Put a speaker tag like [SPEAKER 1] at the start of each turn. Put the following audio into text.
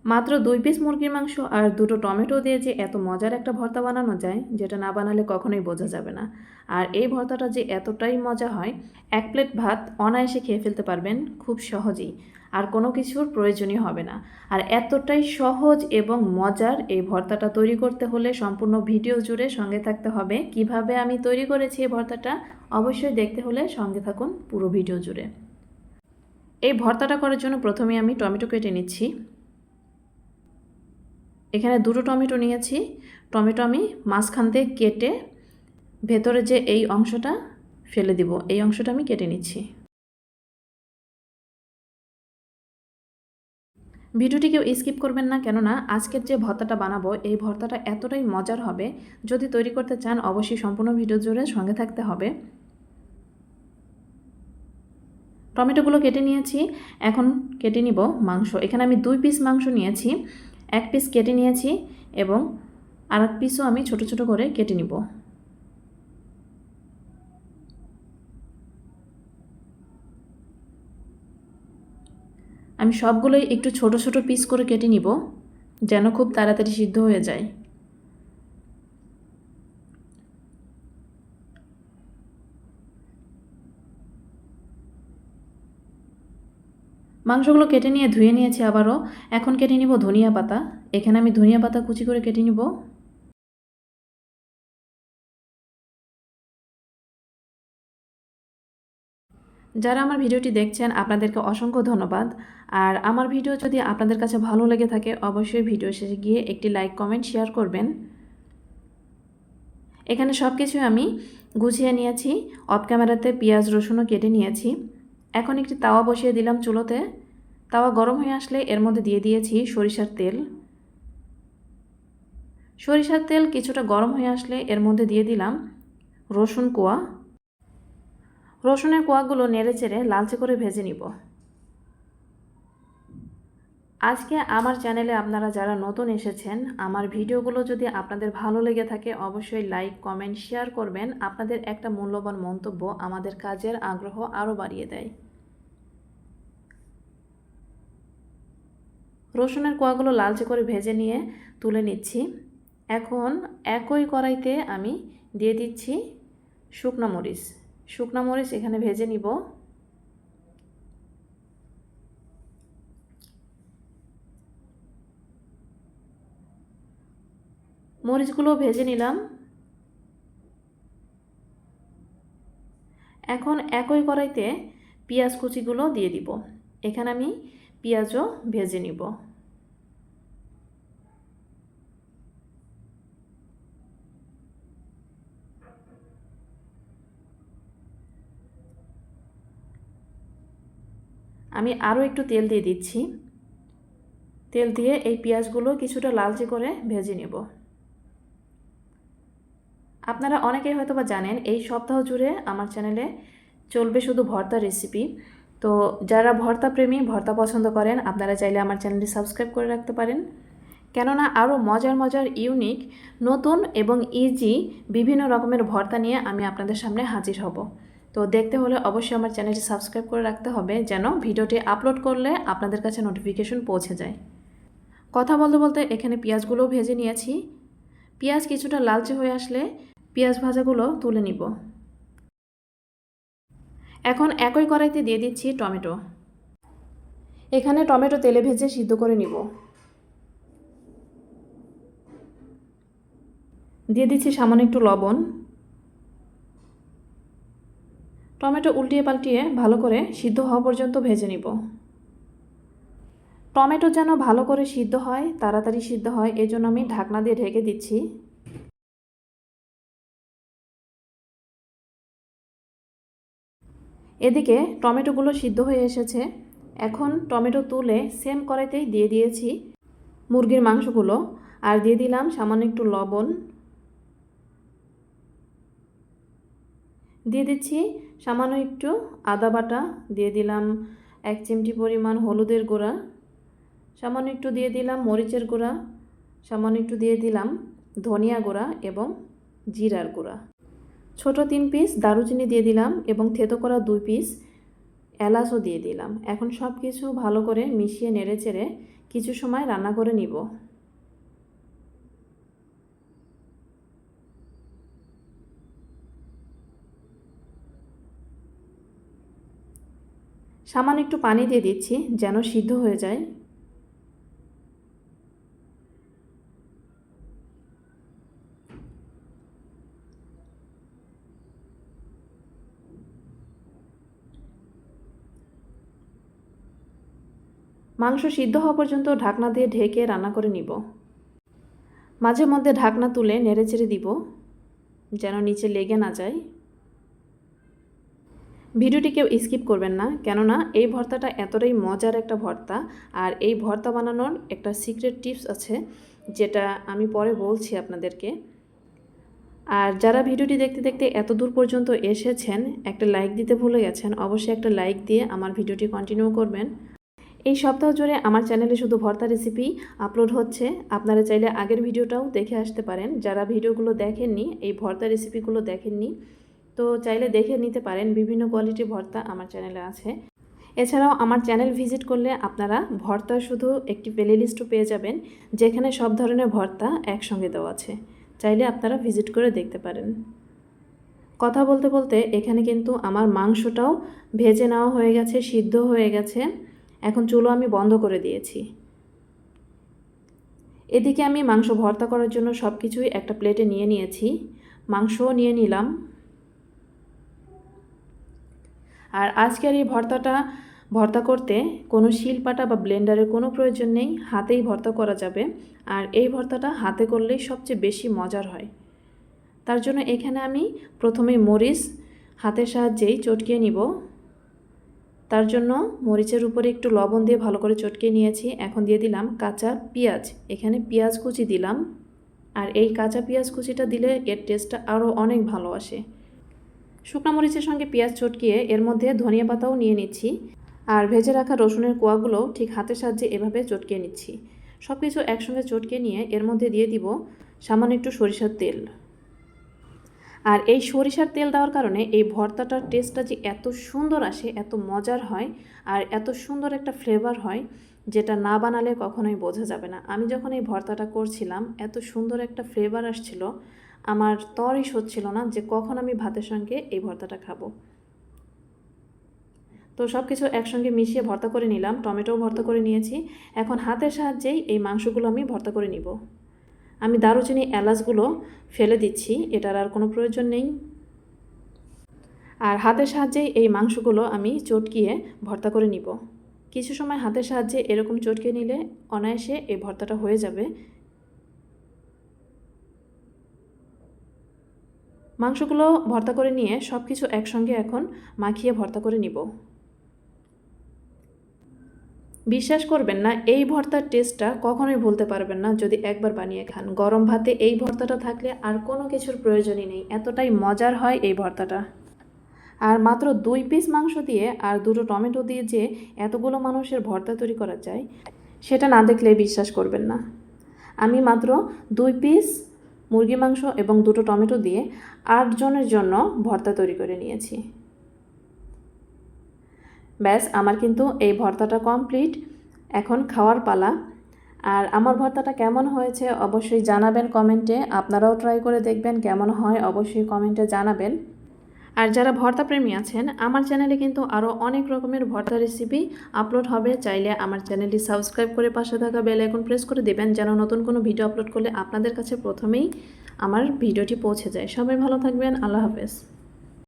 [SPEAKER 1] মাত্র 2 পিস মুরগির মাংস আর 2টো টমেটো দিয়ে যে এত মজার একটা ভর্তা বানানো যায়, যেটা না বানালে কখনোই বোঝা যাবে না। আর এই ভর্তাটা যে এতটাই মজা হয়, 1 প্লেট ভাত অনায়াসে খেয়ে ফেলতে পারবেন খুব সহজেই। আর কোনো কিছুর প্রয়োজনই হবে না। আর এতটাই সহজ এবং মজার এই ভর্তাটা তৈরি করতে হলে সম্পূর্ণ ভিডিও জুড়ে সঙ্গে থাকতে হবে। কিভাবে আমি তৈরি করেছি এই ভর্তাটা অবশ্যই দেখতে হলে সঙ্গে থাকুন পুরো ভিডিও জুড়ে। এই ভর্তাটা করার জন্য প্রথমে আমি টমেটো কেটে নিচ্ছি। এখানে 2টো টমেটো নিয়েছি। টমেটো আমি মাঝখান দিয়ে কেটে ভেতরে যে এই অংশটা ফেলে দিব, এই অংশটা আমি কেটে নিচ্ছি। ভিডিওটি কেউ স্কিপ করবেন না, কেননা আজকের যে ভর্তাটা বানাবো এই ভর্তাটা এতটাই মজার হবে। যদি তৈরি করতে চান অবশ্যই সম্পূর্ণ ভিডিও জুড়ে সঙ্গে থাকতে হবে। টমেটোগুলো কেটে নিয়েছি, এখন কেটে নিব মাংস। এখানে আমি 2 পিস মাংস নিয়েছি, 1 পিস কেটে নিয়েছি এবং আর 1 পিসও আমি ছোট ছোট করে কেটে নিব। আমি সবগুলোই একটু ছোট ছোট পিস করে কেটে নিব, যেন খুব তাড়াতাড়ি সিদ্ধ হয়ে যায়। মাংসগুলো কেটে নিয়ে ধুয়ে নিয়েছি আবারও। এখন কেটে নিব ধনিয়া পাতা। এখানে আমি ধনিয়া পাতা কুচি করে কেটে নিব। যারা আমার ভিডিওটি দেখছেন আপনাদেরকে অসংখ্য ধন্যবাদ। আর আমার ভিডিও যদি আপনাদের কাছে ভালো লেগে থাকে অবশ্যই ভিডিও শেষে গিয়ে একটি লাইক, কমেন্ট, শেয়ার করবেন। এখানে সব কিছু আমি গুছিয়ে নিয়েছি। অফ ক্যামেরাতে পেঁয়াজ রসুনও কেটে নিয়েছি। এখন একটি তাওয়া বসিয়ে দিলাম চুলোতে। তাওয়া গরম হয়ে আসলে এর মধ্যে দিয়ে দিয়েছি সরিষার তেল। সরিষার তেল কিছুটা গরম হয়ে আসলে এর মধ্যে দিয়ে দিলাম রসুন কোয়া। রসুনের কোয়াগুলো নেড়ে চেড়ে লালচে করে ভেজে নিব। আজকে আমার চ্যানেলে আপনারা যারা নতুন এসেছেন, আমার ভিডিওগুলো যদি আপনাদের ভালো লেগে থাকে অবশ্যই লাইক, কমেন্ট, শেয়ার করবেন। আপনাদের একটা মূল্যবান মন্তব্য আমাদের কাজের আগ্রহ আরও বাড়িয়ে দেয়। রসুনের কোয়াগুলো লালচে করে ভেজে নিয়ে তুলে নিচ্ছি। এখন একই কড়াইতে আমি দিয়ে দিচ্ছি শুকনো মরিচ। শুকনো মরিচ এখানে ভেজে নিব। মরিচগুলো ভেজে নিলাম। এখন একই কড়াইতে পেঁয়াজ কুচিগুলো দিয়ে দিব। এখানে আমি পেঁয়াজও ভেজে নিব। আমি আরও একটু তেল দিয়ে দিচ্ছি। তেল দিয়ে এই পেঁয়াজগুলো কিছুটা লালচে করে ভেজে নেব। আপনারা অনেকেই হয়তো বা জানেন এই সপ্তাহ জুড়ে আমার চ্যানেলে চলবে শুধু ভর্তা রেসিপি। তো যারা ভর্তা প্রেমী, ভর্তা পছন্দ করেন আপনারা চাইলে আমার চ্যানেলটি সাবস্ক্রাইব করে রাখতে পারেন, কেননা আরও মজার মজার ইউনিক, নতুন এবং ইজি বিভিন্ন রকমের ভর্তা নিয়ে আমি আপনাদের সামনে হাজির হব। তো দেখতে হলে অবশ্যই আমার চ্যানেলটি সাবস্ক্রাইব করে রাখতে হবে, যেন ভিডিওটি আপলোড করলে আপনাদের কাছে নোটিফিকেশন পৌঁছে যায়। কথা বলতে বলতে এখানে পেঁয়াজগুলোও ভেজে নিয়েছি। পেঁয়াজ কিছুটা লালচে হয়ে আসলে পেঁয়াজ ভাজাগুলো তুলে নিব। এখন একই কড়াইতে দিয়ে দিচ্ছি টমেটো। এখানে টমেটো তেলে ভেজে সিদ্ধ করে নিব। দিয়ে দিচ্ছি সামান্য একটু লবণ। টমেটো উল্টিয়ে পাল্টিয়ে ভালো করে সিদ্ধ হওয়া পর্যন্ত ভেজে নিব। টমেটো যেন ভালো করে সিদ্ধ হয়, তাড়াতাড়ি সিদ্ধ হয়, এজন্য আমি ঢাকনা দিয়ে ঢেকে দিচ্ছি। এদিকে টমেটোগুলো সিদ্ধ হয়ে এসেছে। এখন টমেটো তুলে সেম কড়াইতেই দিয়ে দিয়েছি মুরগির মাংসগুলো আর দিয়ে দিলাম সামান্য একটু লবণ। দিয়ে দিচ্ছি সামান্য একটু আদা বাটা, দিয়ে দিলাম 1 চিমটি পরিমাণ হলুদের গুঁড়া, সামান্য একটু দিয়ে দিলাম মরিচের গুঁড়া, সামান্য একটু দিয়ে দিলাম ধনিয়া গুঁড়া এবং জিরার গুঁড়া। ছোট 3 পিস দারুচিনি দিয়ে দিলাম এবং থেতো করা 2 পিস এলাচও দিয়ে দিলাম। এখন সব কিছু ভালো করে মিশিয়ে নেড়ে চেড়ে কিছু সময় রান্না করে নিব। সামান্য একটু পানি দিয়ে দিচ্ছি যেন সিদ্ধ হয়ে যায়। মাংস সিদ্ধ হওয়া পর্যন্ত ঢাকনা দিয়ে ঢেকে রান্না করে নিব। মাঝে মধ্যে ঢাকনা তুলে নেড়েচেড়ে দিব যেন নিচে লেগে না যায়। ভিডিওটি কেউ স্কিপ করবেন না, কেননা এই ভর্তাটা এতটাই মজার একটা ভর্তা। আর এই ভর্তা বানানোর একটা সিক্রেট টিপস আছে, যেটা আমি পরে বলছি আপনাদেরকে। আর যারা ভিডিওটি দেখতে দেখতে এত দূর পর্যন্ত এসেছেন, একটা লাইক দিতে ভুলে গেছেন, অবশ্যই একটা লাইক দিয়ে আমার ভিডিওটি কন্টিনিউ করবেন। এই সপ্তাহ জুড়ে আমার চ্যানেলে শুধু ভর্তা রেসিপি আপলোড হচ্ছে। আপনারা চাইলে আগের ভিডিওটাও দেখে আসতে পারেন। যারা ভিডিওগুলো দেখেননি, এই ভর্তা রেসিপিগুলো দেখেননি, তো চাইলে দেখে নিতে পারেন। বিভিন্ন কোয়ালিটির ভর্তা আমার চ্যানেলে আছে। এছাড়াও আমার চ্যানেল ভিজিট করলে আপনারা ভর্তা শুধু একটি প্লেলিস্টও পেয়ে যাবেন, যেখানে সব ধরনের ভর্তা একসঙ্গে দেওয়া আছে। চাইলে আপনারা ভিজিট করে দেখতে পারেন। কথা বলতে বলতে এখানে কিন্তু আমার মাংসটাও ভেজে নেওয়া হয়ে গেছে, সিদ্ধ হয়ে গেছে। এখন চুলো আমি বন্ধ করে দিয়েছি। এদিকে আমি মাংস ভর্তা করার জন্য সব কিছুই একটা প্লেটে নিয়ে নিয়েছি। মাংসও নিয়ে নিলাম। আর আজকের এই ভর্তা করতে কোনো শিলপাটা বা ব্লেন্ডারের কোনো প্রয়োজন নেই, হাতেই ভর্তা করা যাবে। আর এই ভর্তাটা হাতে করলেই সবচেয়ে বেশি মজার হয়। তার জন্য এখানে আমি প্রথমেই মরিচ হাতের সাহায্যেই চটকিয়ে নিব। তার জন্য মরিচের উপরে একটু লবণ দিয়ে ভালো করে চটকিয়ে নিয়েছি। এখন দিয়ে দিলাম কাঁচা পেঁয়াজ। এখানে পেঁয়াজ কুচি দিলাম। আর এই কাঁচা পেঁয়াজ কুচিটা দিলে এর টেস্টটা আরও অনেক ভালো আসে। শুকনো মরিচের সঙ্গে পেঁয়াজ চটকিয়ে এর মধ্যে ধনিয়া পাতাও নিয়ে নিচ্ছি। আর ভেজে রাখা রসুনের কোয়াগুলো ঠিক হাতের সাহায্যে এভাবে চটকিয়ে নিচ্ছি। সব কিছু একসঙ্গে চটকিয়ে নিয়ে এর মধ্যে দিয়ে দিব সামান্য একটু সরিষার তেল। আর এই সরিষার তেল দেওয়ার কারণে এই ভর্তাটার টেস্টটা যে এত সুন্দর আসে, এত মজার হয়, আর এত সুন্দর একটা ফ্লেভার হয়, যেটা না বানালে কখনোই বোঝা যাবে না। আমি যখন এই ভর্তাটা করছিলাম, এত সুন্দর একটা ফ্লেভার আসছিল, আমার তরই হচ্ছিল না যে কখন আমি ভাতের সঙ্গে এই ভর্তাটা খাবো। তো সব কিছু একসঙ্গে মিশিয়ে ভর্তা করে নিলাম। টমেটোও ভর্তা করে নিয়েছি। এখন হাতের সাহায্যেই এই মাংসগুলো আমি ভর্তা করে নিব। আমি দারুচিনি এলাচগুলো ফেলে দিচ্ছি, এটার আর কোনো প্রয়োজন নেই। আর হাতের সাহায্যেই এই মাংসগুলো আমি চটকিয়ে ভর্তা করে নিব। কিছু সময় হাতের সাহায্যে এরকম চটকিয়ে নিলে অনায়াসে এই ভর্তাটা হয়ে যাবে। মাংসগুলো ভর্তা করে নিয়ে সব কিছু একসঙ্গে এখন মাখিয়ে ভর্তা করে নিব। বিশ্বাস করবেন না, এই ভর্তার টেস্টটা কখনোই ভুলতে পারবেন না যদি একবার বানিয়ে খান। গরম ভাতে এই ভর্তাটা থাকলে আর কোনো কিছুর প্রয়োজনই নেই, এতটাই মজার হয় এই ভর্তাটা। আর মাত্র 2 পিস মাংস দিয়ে আর 2টো টমেটো দিয়ে যে এতগুলো মানুষের ভর্তা তৈরি করা যায়, সেটা না দেখলে বিশ্বাস করবেন না। আমি মাত্র 2 পিস মুরগি মাংস এবং 2টো টমেটো দিয়ে 8 জনের জন্য ভর্তা তৈরি করে নিয়েছি। ব্যাস, আমার কিন্তু এই ভর্তাটা কমপ্লিট। এখন খাওয়ার পালা। আর আমার ভর্তাটা কেমন হয়েছে অবশ্যই জানাবেন কমেন্টে। আপনারাও ট্রাই করে দেখবেন কেমন হয়, অবশ্যই কমেন্টে জানাবেন। আর যারা ভর্তা প্রেমী আছেন, আমার চ্যানেলে কিন্তু আরও অনেক রকমের ভর্তা রেসিপি আপলোড হবে। চাইলে আমার চ্যানেলটি সাবস্ক্রাইব করে পাশে থাকা বেল আইকন প্রেস করে দেবেন, যেন নতুন কোনো ভিডিও আপলোড করলে আপনাদের কাছে প্রথমেই আমার ভিডিওটি পৌঁছে যায়। সবাই ভালো থাকবেন। আল্লাহ হাফেজ।